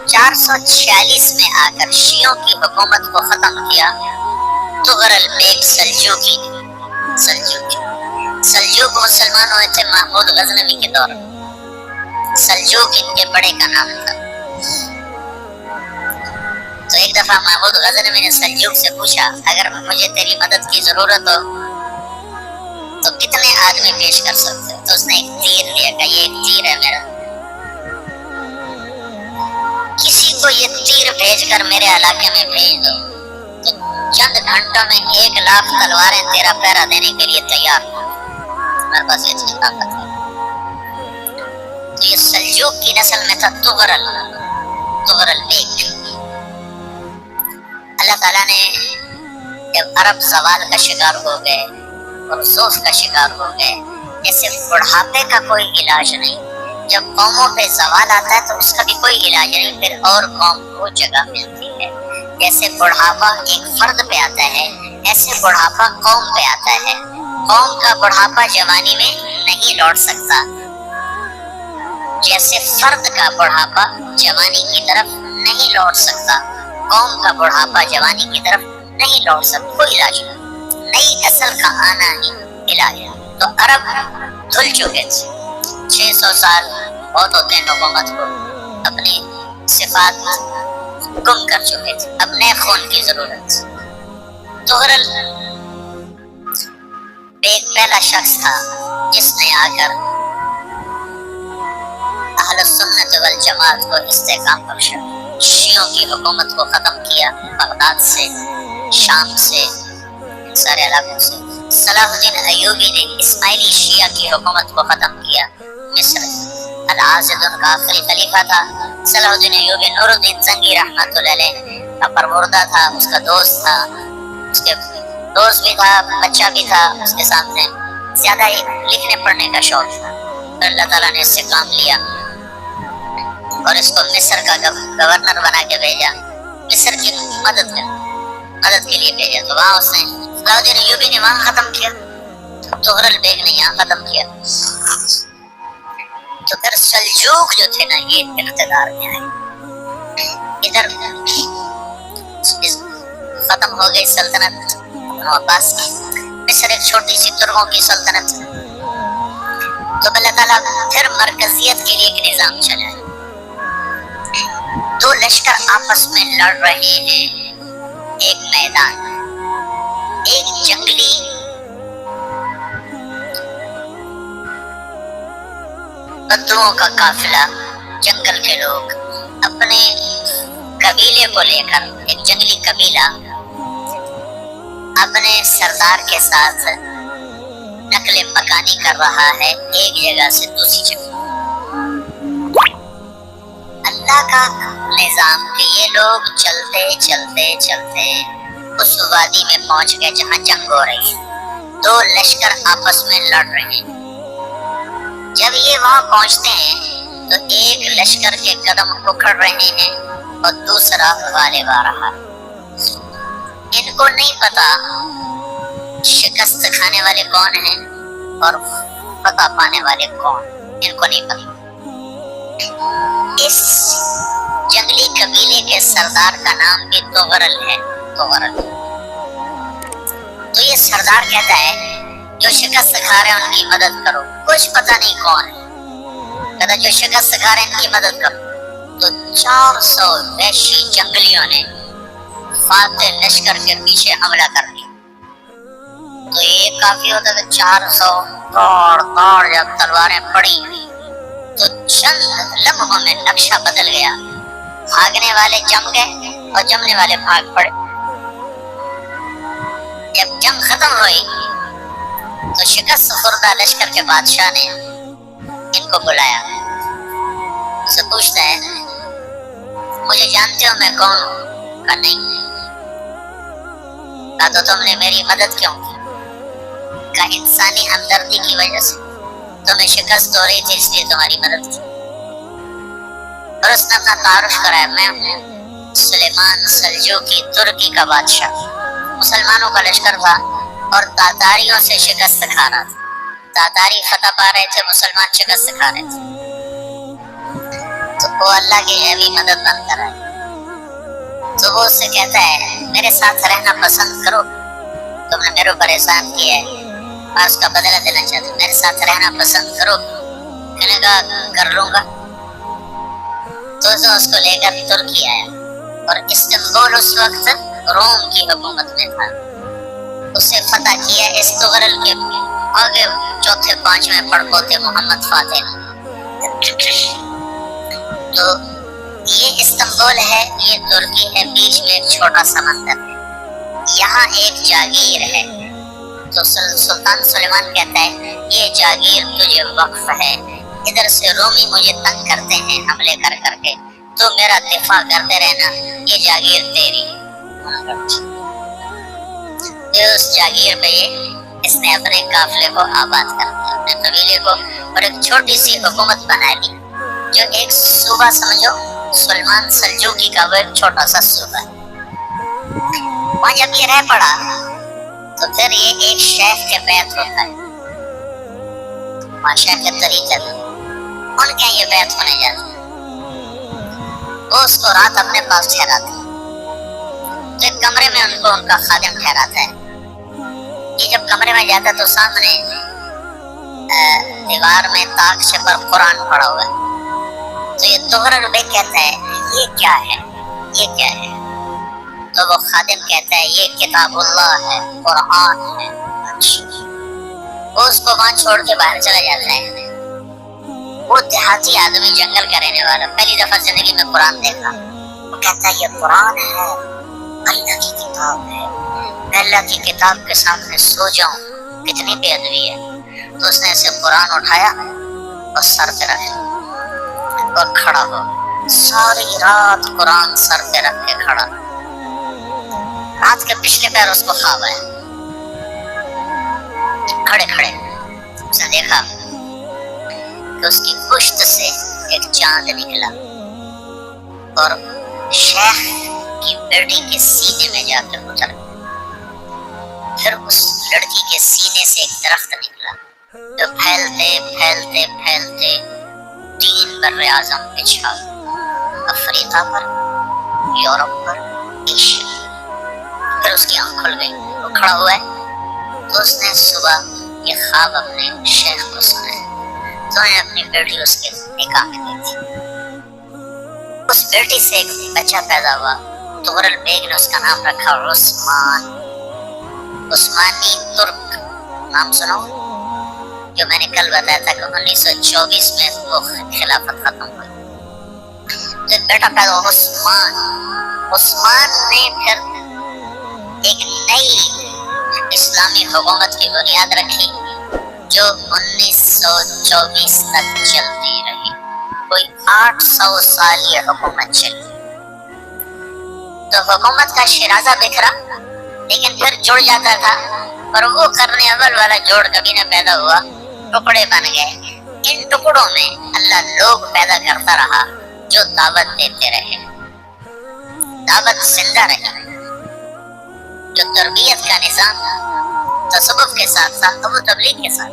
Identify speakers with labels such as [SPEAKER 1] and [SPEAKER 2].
[SPEAKER 1] 446 میں آ کر شیعوں کی حکومت کو ختم کیا تغرل بیگ سلجوقی نے۔ سلجوق مسلمان ہوئے تھے محمود غزنوی کے دور میں، سلجوق ان کے بڑے کا نام تھا۔ تو ایک دفعہ محمود غزنوی نے سلجوق سے پوچھا اگر مجھے تیری مدد کی ضرورت ہو تو کتنے آدمی پیش کر سکتے ہو؟ تو اس نے ایک تیر لیا، کہا یہ ایک تیر ہے میرا، کسی کو یہ تیر بھیج کر میرے علاقے میں بھیج دو تو چند گھنٹوں میں 1,00,000 تلواریں تیرا پہرا دینے کے لیے تیار ہوں۔ میرے پاس اتنی طاقت ہے۔ تو یہ سلجوق کی نسل میں تھا تغرل بیگ۔ اللہ تعالیٰ نے جب عرب زوال کا شکار ہو گئے اور رسوخ کا شکار ہو گئے، جیسے بڑھاپے کا کوئی علاج نہیں، جب قوموں پہ زوال آتا ہے تو اس کا بھی کوئی علاج نہیں، پھر اور قوم کو جگہ ملتی ہے۔ جیسے بڑھاپا ایک فرد پہ آتا ہے، ایسے بڑھاپا قوم پہ آتا ہے۔ قوم کا بڑھاپا جوانی میں نہیں لوٹ سکتا، جیسے فرد کا بڑھاپا جوانی کی طرف نہیں لوٹ سکتا، قوم کا بڑھاپا جوانی کی طرف نہیں لوٹ سکتا، کوئی علاج نہیں، نئی نسل کا آنا ہی علاج ہے۔ تو عرب دھل چکے تھے، 600 سال بہت ہوتے ہیں حکومت کو، اپنی صفات گم کر چکے تھے، اب نئے خون کی ضرورت تھی۔ تغرل بیگ پہلا شخص تھا جس نے آ کر اہل سنت والجماعت کو استحکام بخشا، شیعوں کی حکومت کو ختم کیا، بغداد سے، شام سے، سارے علاقوں سے۔ صلاح الدین ایوبی نے اسماعیلی شیعہ کی حکومت کو ختم کیا، مصر العاضد ان کا آخری خلیفہ تھا۔ صلاح الدین ایوبی نور الدین زنگی رحمۃ اللہ علیہ کا پروردہ تھا، اس کا دوست تھا، اس کے دوست بھی تھا، بچہ بھی تھا اس کے سامنے، زیادہ ہی لکھنے پڑھنے کا شوق تھا۔ اللہ تعالیٰ نے اس سے کام لیا اور اس کو مصر کا گورنر بنا کے بھیجا، مصر کی مدد کے لیے بھیجا۔ تو وہاں اس نے صلاح الدین ایوبی نے وہاں ختم کیا، تغرل بیگ نے یہاں ختم کیا۔ تو پھر سلجوق جو تھے نا یہ اقتدار میں آئے، ادھر ختم ہو گئی سلطنت عباس کی، مصر ایک چھوٹی سی ترکوں کی سلطنت۔ تو اللہ تعالیٰ پھر مرکزیت کے لیے ایک نظام چلایا، دو لشکر آپس میں لڑ رہے ہیں ایک میدان، ایک جنگلی بدوؤں کا قافلہ، جنگل کے لوگ اپنے قبیلے کو لے کر، ایک جنگلی قبیلہ اپنے سردار کے ساتھ نقل مکانی کر رہا ہے ایک جگہ سے دوسری جگہ۔ اللہ کا نظام کہ یہ لوگ چلتے چلتے چلتے اس وادی میں پہنچ گئے جہاں جنگ ہو رہی ہے، دو لشکر آپس میں لڑ رہے ہیں۔ جب یہ وہاں پہنچتے ہیں تو ایک لشکر کے قدم اکھڑ رہے ہیں اور دوسرا غالب آ رہا ہے۔ ان کو نہیں پتا شکست کھانے والے کون ہیں اور فتح پانے والے کون، ان کو نہیں پتا۔ اس جنگلی قبیلے کے سردار کا نام بھی تغرل ہے، تغرل۔ تو یہ سردار کہتا ہے جو شکست کھا رہے ہیں ان کی مدد کرو، کچھ پتہ نہیں کون ہے، کہتا جو شکست کھا رہے ہیں ان کی مدد کرو۔ تو 400 وحشی جنگلیوں نے فاتح لشکر کے پیچھے حملہ کر دیا۔ تو یہ کافی ہوتا تھا، 400 دوڑ جب تلواریں پڑی تو چند لمحوں میں نقشہ بدل گیا، بھاگنے والے جم گئے اور جمنے والے بھاگ پڑے۔ جب جنگ ختم ہوئی تو شکست خوردہ لشکر کے بادشاہ نے ان کو بلایا، اسے پوچھتا ہے مجھے جانتے ہو میں کون ہوں؟ کہا نہیں۔ کہا تو تم نے میری مدد کیوں کی؟ کہا انسانی ہمدردی کی وجہ سے، تمہیں شکست ہو رہی تھی اس لیے تمہاری مدد کی۔ اور اس نے اپنا تعارف کرایا، میں ہوں سلیمان سلجوقی، ترکی کا بادشاہ۔ مسلمانوں کا لشکر تھا اور تاتاریوں سے شکست کھا رہا تھا، تاتاری فتح پا رہے تھے، مسلمان شکست کھا رہے تھے۔ تو وہ اللہ کی غیبی مدد بن کر آئے. تو وہ اس سے کہتا ہے میرے ساتھ رہنا پسند کرو, تم نے میرے اوپر احسان کیا ہے, میں اس کا بدلہ دینا چاہتا ہوں, میرے ساتھ رہنا پسند کرو. میں نے کہا کر لوں گا. تو اس کو لے کر ترکی آیا, اور استنبول اس وقت روم کی حکومت میں تھا. اسے فتح کیا اس تغرل کے آگے چوتھے پانچویں پڑپوتے محمد فاتح نے. تو یہ استنبول ہے, یہ ترکی ہے, بیچ میں ایک چھوٹا سمندر ہے, یہاں ایک جاگیر ہے. تو سلطان سلیمان کہتا ہے یہ جاگیر تجھے وقف ہے, ادھر سے رومی مجھے تنگ کرتے ہیں حملے کر کر کے, تو میرا دفاع کرتے رہنا, یہ جاگیر تیری. اس جاگیر پہ اس نے اپنے قافلے کو آباد کر دیا, اپنے قبیلے کو, اور ایک چھوٹی سی حکومت بنا لی, جو ایک صوبہ سمجھو سلمان سلجوقی کا, وہ ایک چھوٹا سا صوبہ ہے. وہاں جب یہ رہ پڑا تو پھر یہ ایک شیخ کے بیعت ہوتا ہے, وہاں شیخ کے طریقے ان کے یہ بیعت ہونے جاتے ہیں. وہ اس کو رات اپنے پاس ٹھہراتے ہیں, تو ایک کمرے میں ان کو ان کا خادم ٹھہراتا ہے. یہ جب کمرے میں جاتا ہے تو سامنے دیوار میں تاخچے پر قرآن پڑا ہوا ہے. تو یہ تغرل بیگ کہتا ہے یہ کیا ہے, یہ کیا ہے؟ تو وہ خادم کہتا ہے یہ کتاب اللہ ہے, قرآن ہے. وہ اس کو وہاں چھوڑ کے باہر چلا جاتا ہے. وہ دیہاتی آدمی, جنگل کا رہنے والا, پہلی دفعہ زندگی میں قرآن دیکھا. وہ کہتا ہے یہ قرآن ہے, اللہ کی کتاب ہے, میں اللہ کی کتاب کے سامنے سو جاؤں, کتنی بے ادبی ہے. تو اس نے اسے قرآن اٹھایا اور سر پہ رکھا اور کھڑا ہو, ساری رات قرآن سر پہ رکھ کے کھڑا. رات کے پچھلے پیر اس کو خواب آیا, کھڑے کھڑے اس نے دیکھا کہ اس کی پشت سے ایک چاند نکلا اور شیخ کی بیٹی کے سینے میں جا کر اتر. پھر اس لڑکی کے سینے سے ایک درخت نکلا جو پھیلتے پھیلتے پھیلتے 3 بر اعظم پہ چھا گیا, افریقہ پر, یورپ پر, ایشیا. پھر اس کی آنکھ کھل گئی, وہ کھڑا ہوا ہے. تو اس نے صبح یہ خواب اپنے شیخ کو سنایا, تو انہیں اپنی بیٹی اس کے نکاح میں دی تھی. اس بیٹی سے ایک بچہ پیدا ہوا, تغرل بیگ نے اس کا نام رکھا عثمان. عثمانی ترک نام سنو, جو میں نے کل بتایا تھا کہ 1924 میں وہ خلافت ختم ہوئی. تو ایک بیٹا پیدا ہوا عثمان. عثمان نے پھر ایک نئی اسلامی حکومت کی بنیاد رکھی جو 1924 تک چلتی رہی. کوئی 800 سال یہ حکومت چلی. تو حکومت کا شیرازہ بکھرا, لیکن پھر جڑ جاتا تھا, اور وہ کرنے اول والا جوڑ کبھی نہ پیدا ہوا, ٹکڑے بن گئے. ان ٹکڑوں میں اللہ لوگ پیدا کرتا رہا جو دعوت دیتے رہے, دعوت زندہ رہی. جو تربیت کا نظام تصوف کے ساتھ ساتھ ابو تبلیغ کے ساتھ